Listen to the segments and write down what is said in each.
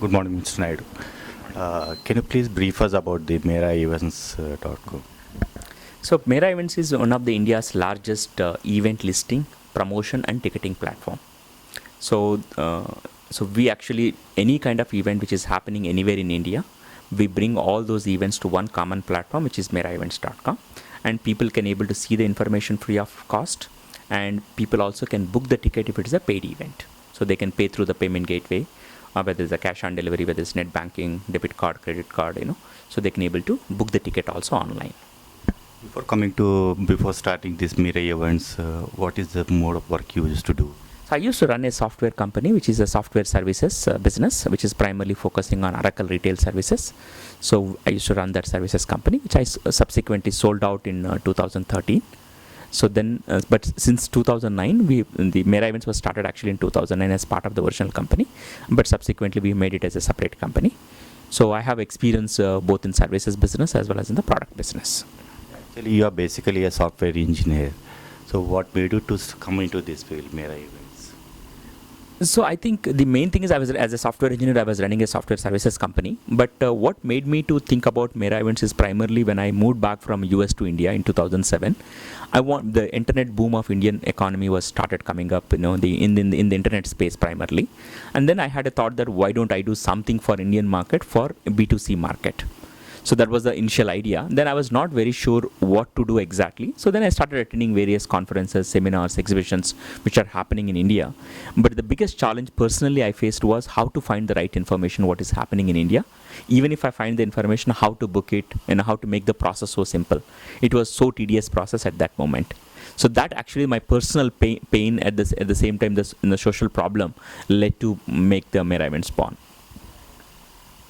Good morning, Mr. Naidu. Can you please brief us about the Mera Events.com? So Mera Events is one of the India's largest event listing, promotion and ticketing platform. So, so we actually, any kind of event which is happening anywhere in India, we bring all those events to one common platform, which is MeraEvents.com, and people can able to see the information free of cost, and people also can book the ticket if it is a paid event. So they can pay through the payment gateway, whether it's a cash on delivery, whether it's net banking, debit card, credit card, so they can able to book the ticket also online. Before starting this Mera Events, what is the mode of work you used to do? So I used to run a software company, which is a software services business, which is primarily focusing on Oracle retail services. So I used to run that services company, which I subsequently sold out in 2013. So then, but since 2009, the Mera Events was started actually in 2009 as part of the original company, but subsequently we made it as a separate company. So I have experience both in services business as well as in the product business. Actually, you are basically a software engineer. So what made you to come into this field, Mera Events? So I think the main thing is as a software engineer, I was running a software services company. But what made me to think about Mera Events is primarily when I moved back from US to India in 2007. The internet boom of Indian economy was started coming up, in the internet space primarily. And then I had a thought that why don't I do something for Indian market for B2C market? So that was the initial idea. Then I was not very sure what to do exactly. So then I started attending various conferences, seminars, exhibitions, which are happening in India. But the biggest challenge personally I faced was how to find the right information, what is happening in India. Even if I find the information, how to book it and how to make the process so simple. It was so tedious process at that moment. So that actually my personal pain at the same time, the social problem led to make the Mera Events born.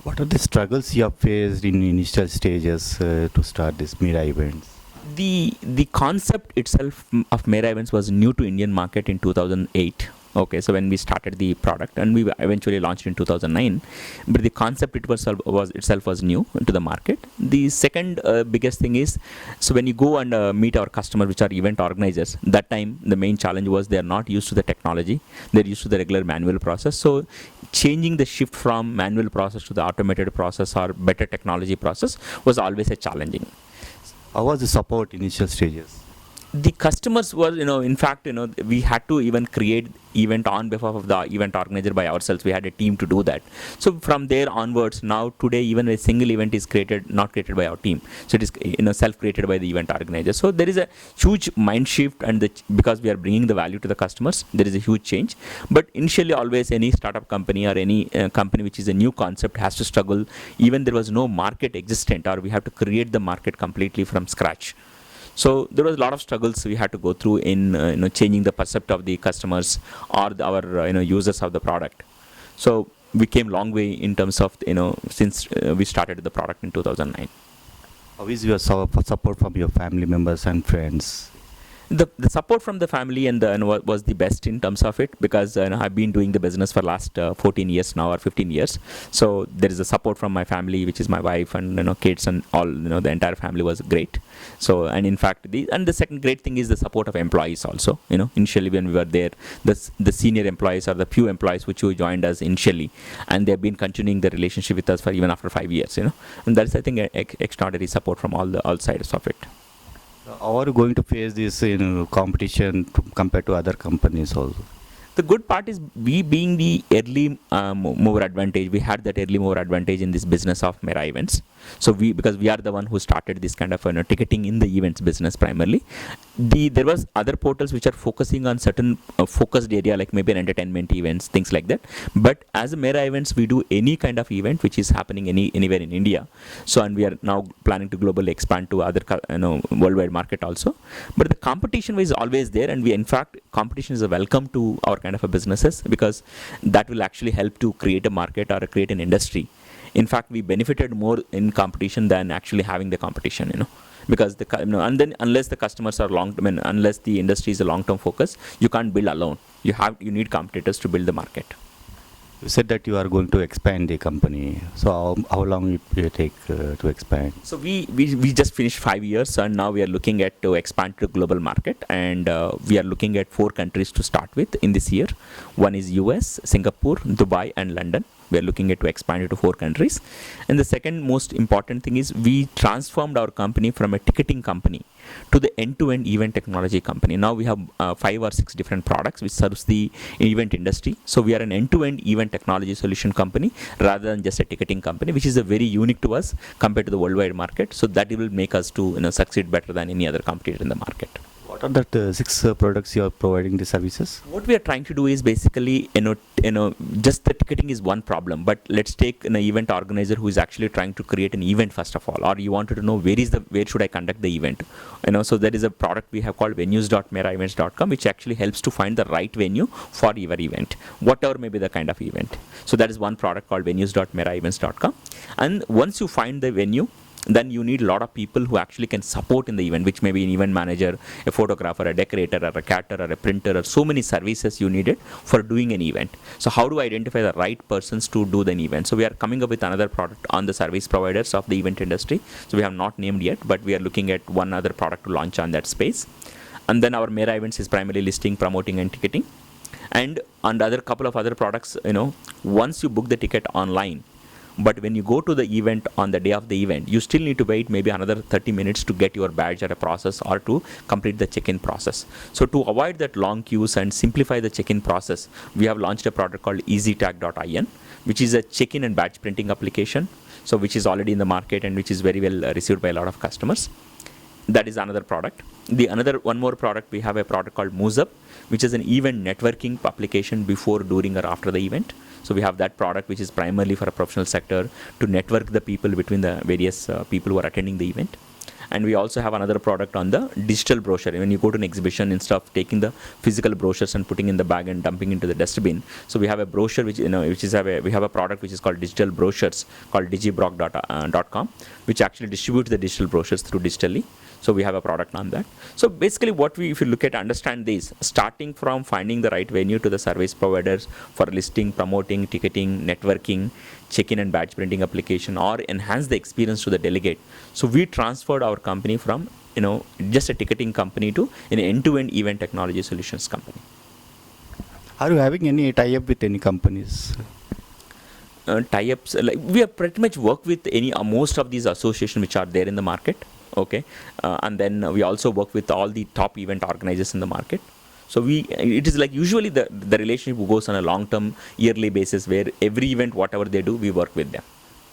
What are the struggles you have faced in initial stages to start this Mera Events? The concept itself of Mera Events was new to Indian market in 2008. Okay, so when we started the product, and we eventually launched in 2009, but the concept itself was new to the market. The second biggest thing is, so when you go and meet our customers, which are event organizers, that time the main challenge was they are not used to the technology, they're used to the regular manual process. So changing the shift from manual process to the automated process or better technology process was always a challenging. How was the support initial stages? The customers were, in fact, we had to even create event on behalf of the event organizer by ourselves. We had a team to do that. So from there onwards, now today, even a single event is not created by our team. So it is, self-created by the event organizer. So there is a huge mind shift, and because we are bringing the value to the customers, there is a huge change. But initially, always any startup company or any company which is a new concept has to struggle. Even there was no market existent, or we have to create the market completely from scratch. So there was a lot of struggles we had to go through in changing the percept of the customers or our users of the product. So we came long way in terms of since we started the product in 2009. How is your support from your family members and friends? The support from the family and was the best in terms of it, because I've been doing the business for last 14 years now, or 15 years. So there is a support from my family, which is my wife and kids and all. The entire family was great. So, and in fact, the second great thing is the support of employees also. Initially when we were there, the senior employees or the few employees which who joined us initially, and they've been continuing the relationship with us for even after 5 years. And that's, I think, extraordinary support from all sides of it. How are you going to face this competition compared to other companies also? The good part is we being the early mover advantage. We had that early mover advantage in this business of Mera Events. So because we are the one who started this kind of ticketing in the events business primarily. There was other portals which are focusing on certain focused area, like maybe an entertainment events, things like that. But as a Mera Events, we do any kind of event which is happening anywhere in India. So, and we are now planning to globally expand to other worldwide market also. But the competition is always there, and in fact competition is a welcome to our kind of a businesses, because that will actually help to create a market or create an industry. In fact, we benefited more in competition than actually having the competition, because and then unless the customers are unless the industry is a long-term focus, you can't build alone. You need competitors to build the market. You said that you are going to expand the company. So how long it will take to expand? So we just finished 5 years, and now we are looking at to expand to global market, and we are looking at 4 countries to start with in this year. One is US, Singapore, Dubai, and London. We are looking at to expand it to 4 countries. And the second most important thing is we transformed our company from a ticketing company to the end-to-end event technology company. Now we have 5 or 6 different products which serves the event industry. So we are an end-to-end event technology solution company rather than just a ticketing company, which is a very unique to us compared to the worldwide market. So that will make us to succeed better than any other competitor in the market. What are the 6 products you are providing the services? What we are trying to do is basically, just the ticketing is one problem. But let's take an event organizer who is actually trying to create an event first of all, or you wanted to know where should I conduct the event. So there is a product we have called venues.meraevents.com, which actually helps to find the right venue for your event, whatever may be the kind of event. So that is one product called venues.meraevents.com. And once you find the venue, then you need a lot of people who actually can support in the event, which may be an event manager, a photographer, a decorator, or a caterer, or a printer, or so many services you needed for doing an event. So how do I identify the right persons to do the event? So we are coming up with another product on the service providers of the event industry. So we have not named yet, but we are looking at one other product to launch on that space. And then our Mera Events is primarily listing, promoting, and ticketing. And on the other couple of other products, once you book the ticket online, but when you go to the event on the day of the event, you still need to wait maybe another 30 minutes to get your badge or a process or to complete the check-in process. So to avoid that long queues and simplify the check-in process, we have launched a product called easytag.in, which is a check-in and badge printing application, so which is already in the market and which is very well received by a lot of customers. That is another product. One more product, we have a product called MoveUp, which is an event networking application before, during, or after the event. So we have that product, which is primarily for a professional sector to network the people between the various people who are attending the event. And we also have another product on the digital brochure. When you go to an exhibition, instead of taking the physical brochures and putting in the bag and dumping into the dustbin, so we have a brochure we have a product which is called digital brochures called digibroc.com, which actually distributes the digital brochures through digitally. So we have a product on that. So basically if you look at, understand this, starting from finding the right venue to the service providers for listing, promoting, ticketing, networking, check-in and badge printing application, or enhance the experience to the delegate. So we transferred our company from, just a ticketing company to an end-to-end event technology solutions company. Are you having any tie-up with any companies? Tie-ups, like we have pretty much worked with most of these associations which are there in the market. Okay, and then we also work with all the top event organizers in the market. So it is like usually the relationship goes on a long-term yearly basis where every event, whatever they do, we work with them.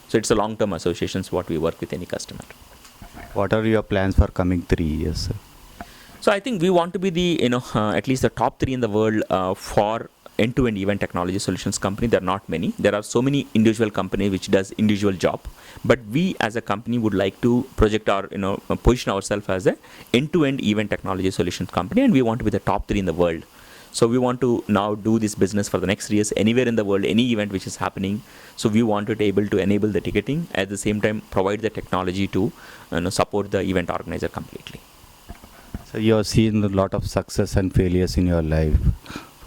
So it's a long-term associations what we work with any customer. What are your plans for coming 3 years? So I think we want to be the, at least the top 3 in the world for end-to-end event technology solutions company. There are not many. There are so many individual companies which does individual job, but we as a company would like to project our, position ourselves as a end-to-end event technology solutions company, and we want to be the top 3 in the world. So we want to now do this business for the next 3 years anywhere in the world, any event which is happening. So we want to be able to enable the ticketing, at the same time provide the technology to support the event organizer completely. So you have seen a lot of success and failures in your life.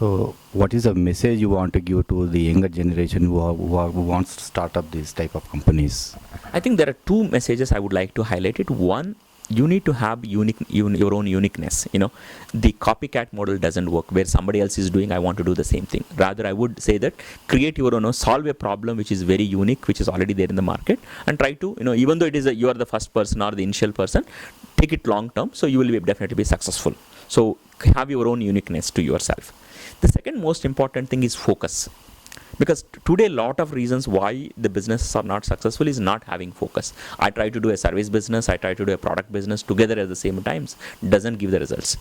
So what is the message you want to give to the younger generation who wants to start up these type of companies? I think there are 2 messages I would like to highlight it. One, you need to have your own uniqueness. The copycat model doesn't work where somebody else is doing, I want to do the same thing. Rather, I would say that create your own, solve a problem which is very unique, which is already there in the market, and try to, even though it is you are the first person or the initial person, take it long term, so you will definitely be successful. So have your own uniqueness to yourself. The second most important thing is focus. Because today, a lot of reasons why the businesses are not successful is not having focus. I try to do a service business, I try to do a product business together at the same times, doesn't give the results.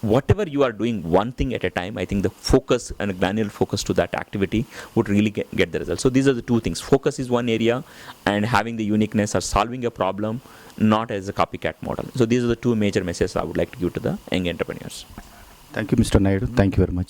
Whatever you are doing, one thing at a time, I think the focus and a granular focus to that activity would really get the results. So these are the 2 things. Focus is one area, and having the uniqueness or solving a problem, not as a copycat model. So these are the 2 major messages I would like to give to the young entrepreneurs. Thank you, Mr. Naidu. Thank you very much.